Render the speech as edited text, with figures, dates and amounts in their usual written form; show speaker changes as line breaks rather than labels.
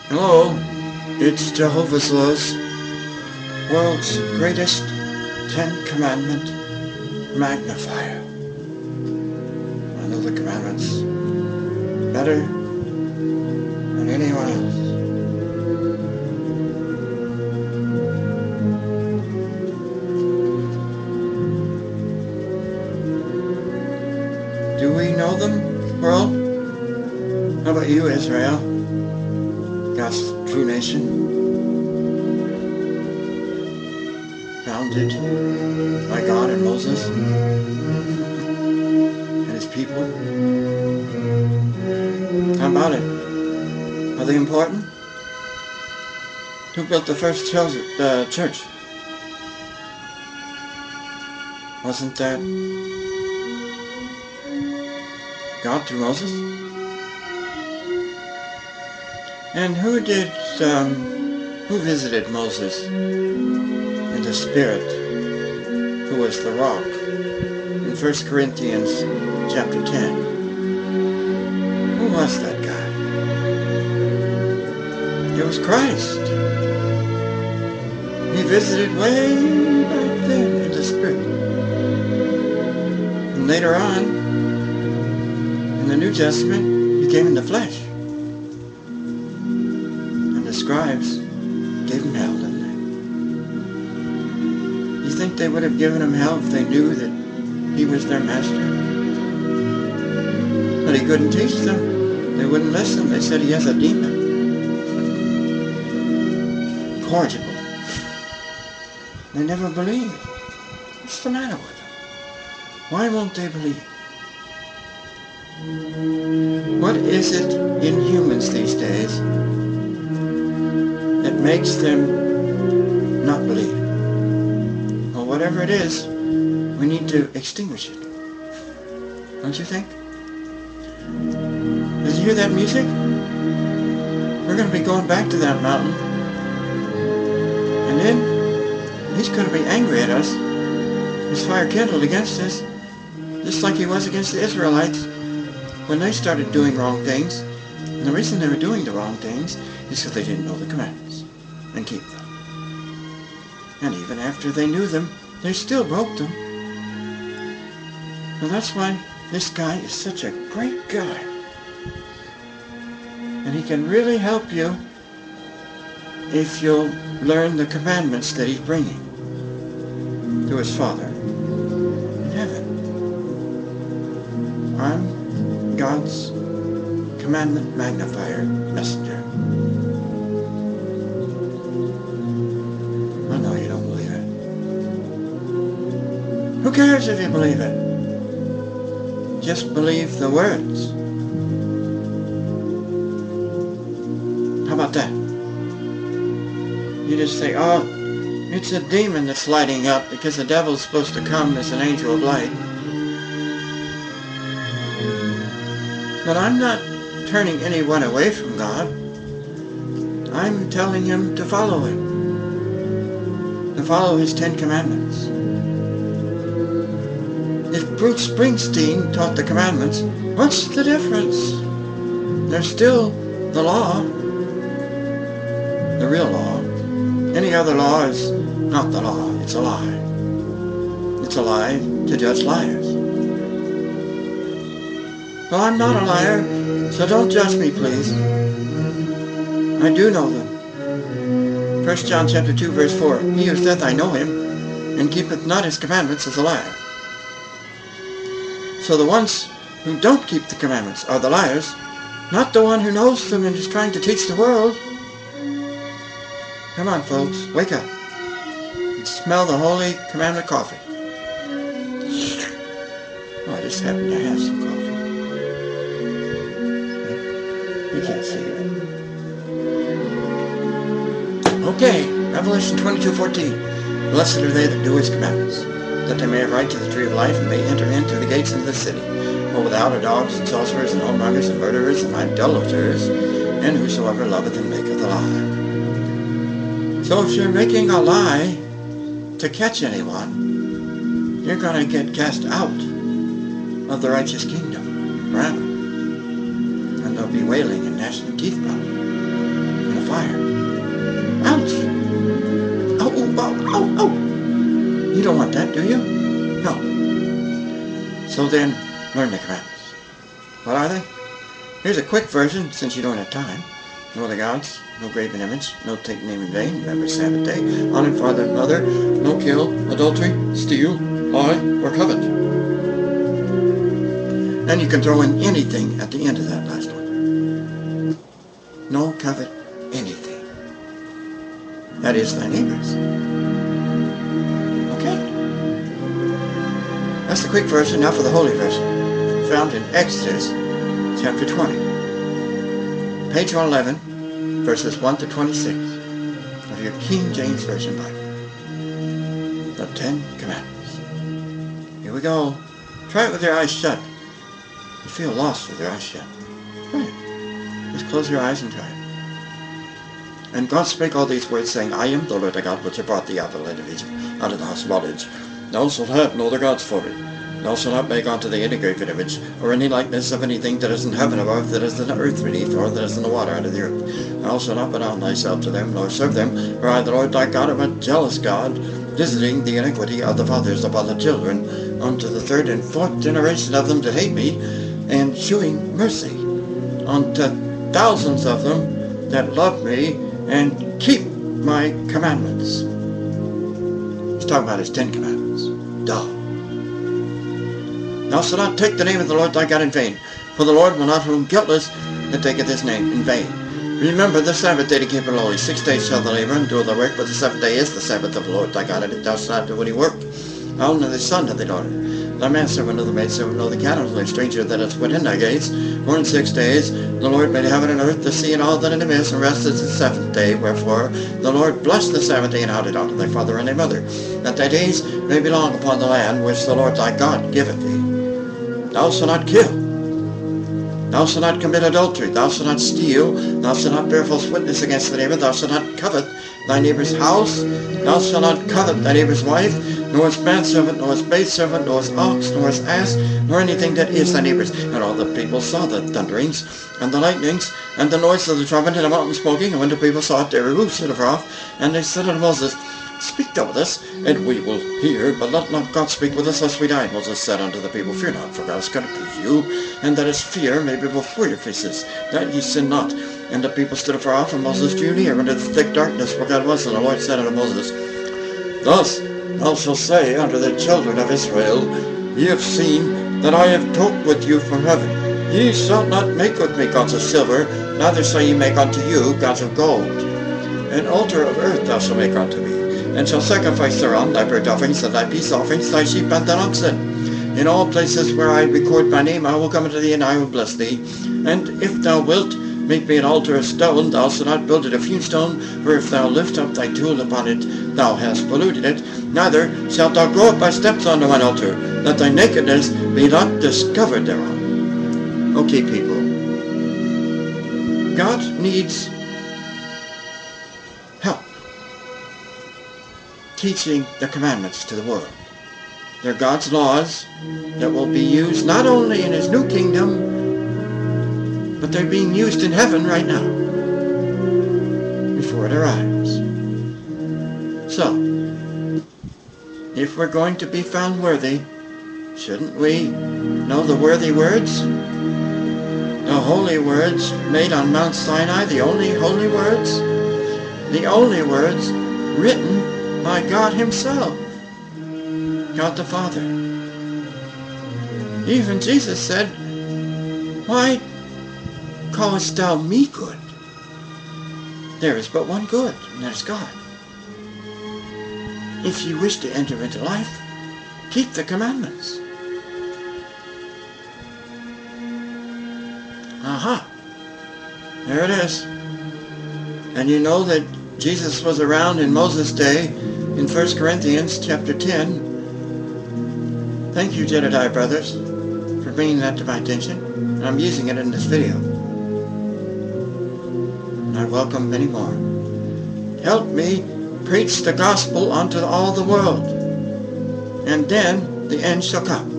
Hello, it's Jehovah's Laws, world's greatest 10 Commandment magnifier. I know the commandments better than anyone else. Do we know them, world? How about you, Israel? God's true nation, founded by God and Moses and his people. How about it? Are they important? Who built the first church? Wasn't that God through Moses? And who visited Moses in the Spirit, who was the rock, in 1 Corinthians chapter 10? Who was that guy? It was Christ. He visited way back then in the Spirit. And later on, in the New Testament, he came in the flesh. The scribes gave him hell, didn't they? You think they would have given him hell if they knew that he was their master? But he couldn't teach them. They wouldn't listen. They said he has a demon. Incorrigible. They never believe. What's the matter with them? Why won't they believe? What is it in humans these days that makes them not believe? Well, whatever it is, we need to extinguish it. Don't you think? Did you hear that music? We're going to be going back to that mountain. And then he's going to be angry at us. His fire kindled against us, just like he was against the Israelites when they started doing wrong things. And the reason they were doing the wrong things is because they didn't know the commandments and keep them. And even after they knew them, they still broke them. And that's why this guy is such a great guy. And he can really help you if you'll learn the commandments that he's bringing to his Father in heaven. I'm God's Commandment magnifier messenger. I know you don't believe it. Who cares if you believe it? Just believe the words. How about that? You just say, oh, it's a demon that's lighting up because the devil's supposed to come as an angel of light. But I'm not turning anyone away from God. I'm telling him to follow him. To follow his 10 Commandments. If Bruce Springsteen taught the commandments, what's the difference? They're still the law. The real law. Any other law is not the law. It's a lie. It's a lie to judge liars. Well, I'm not a liar, so don't judge me, please. I do know them. 1 John chapter 2, verse 4. He who saith, I know him, and keepeth not his commandments, is a liar. So the ones who don't keep the commandments are the liars, not the one who knows them and is trying to teach the world. Come on, folks, wake up. And smell the holy commandment coffee. Oh, I just happen to have some coffee. You can't see it. Okay, Revelation 22:14. Blessed are they that do his commandments, that they may have right to the tree of life and may enter into the gates of the city. For without are dogs and sorcerers and whoremongers and murderers and idolaters, and whosoever loveth and maketh a lie. So if you're making a lie to catch anyone, you're going to get cast out of the righteous kingdom forever. And there'll be wailing and gnashing of teeth probably, and a fire. Ouch! Oh, oh, oh, oh, oh! You don't want that, do you? No. So then, learn the commandments. What are they? Here's a quick version, since you don't have time. No other gods, no graven image, no take name in vain, remember Sabbath day, honor father and mother, no kill, adultery, steal, lie, or covet. And you can throw in anything at the end of that last one. No covet anything. That is thy neighbor's. Okay. That's the quick version. Now for the holy version, found in Exodus chapter 20. Page 111, verses 1 to 26 of your King James Version Bible. The Ten Commandments. Here we go. Try it with your eyes shut. You feel lost with your eyes shut. Try it. Just close your eyes and try it. And God spake all these words, saying, I am the Lord thy God, which have brought thee out of the land of Egypt, out of the house of bondage. Thou shalt have no other gods for me. Thou shalt not make unto thee any graven image, or any likeness of anything that is in heaven above, that is in the earth beneath, or that is in the water under the earth. Thou shalt not bow down thyself to them, nor serve them, for I, the Lord thy God, am a jealous God, visiting the iniquity of the fathers upon the children, unto the third and fourth generation of them that hate me, and shewing mercy unto thousands of them that love me, and keep my commandments. He's talking about his 10 commandments. Duh. Thou shalt not take the name of the Lord thy God in vain, for the Lord will not hold guiltless that taketh his name in vain. Remember the Sabbath day to keep it holy. 6 days shall thou labor and do thy work, but the 7th day is the Sabbath of the Lord thy God, and thou shalt not do any work. Thou nor thy son nor thy daughter, thy manservant nor the maidservant nor the cattle, nor the stranger that is within thy gates. For in 6 days the Lord made heaven and earth, the sea, and all that in them is, and rested the 7th day. Wherefore the Lord blessed the Sabbath day, and hallowed it unto thy father and thy mother, that thy days may be long upon the land which the Lord thy God giveth thee. Thou shalt not kill. Thou shalt not commit adultery. Thou shalt not steal. Thou shalt not bear false witness against thy neighbor. Thou shalt not covet thy neighbor's house. Thou shalt not covet thy neighbor's wife, nor his manservant, nor his maidservant, nor his ox, nor his ass, nor anything that is thy neighbor's. And all the people saw the thunderings, and the lightnings, and the noise of the trumpet, and the mountain smoking. And when the people saw it, they removed it afar off, and they said unto Moses, Speak thou with us, and we will hear, but let not God speak with us, lest we die. Moses said unto the people, Fear not, for God is going to please you, and that his fear may be before your faces, that ye sin not. And the people stood afar off, and Moses drew near unto the thick darkness where God was. And the Lord said unto Moses, Thus thou shalt say unto the children of Israel, Ye have seen that I have talked with you from heaven. Ye shall not make with me gods of silver, neither shall ye make unto you gods of gold. An altar of earth thou shalt make unto me, and shall sacrifice thereon thy burnt offerings and thy peace offerings, thy sheep and thine oxen. In all places where I record my name, I will come unto thee, and I will bless thee. And if thou wilt make me an altar of stone, thou shalt not build it of hewn stone, for if thou lift up thy tool upon it, thou hast polluted it. Neither shalt thou go up by steps unto mine altar, that thy nakedness be not discovered thereon. Okay, people. God needs help teaching the commandments to the world. They're God's laws that will be used not only in his new kingdom, but they're being used in heaven right now before it arrives. So, if we're going to be found worthy, shouldn't we know the worthy words? The holy words made on Mount Sinai, the only holy words? The only words written by God himself, God the Father. Even Jesus said, Why callest thou me good? There is but one good, and that is God. If you wish to enter into life, keep the commandments. Aha! There it is. And you know that Jesus was around in Moses' day in 1 Corinthians chapter 10. Thank you, Jedediah brothers, for bringing that to my attention. And I'm using it in this video. And I welcome many more. Help me preach the gospel unto all the world, and then the end shall come.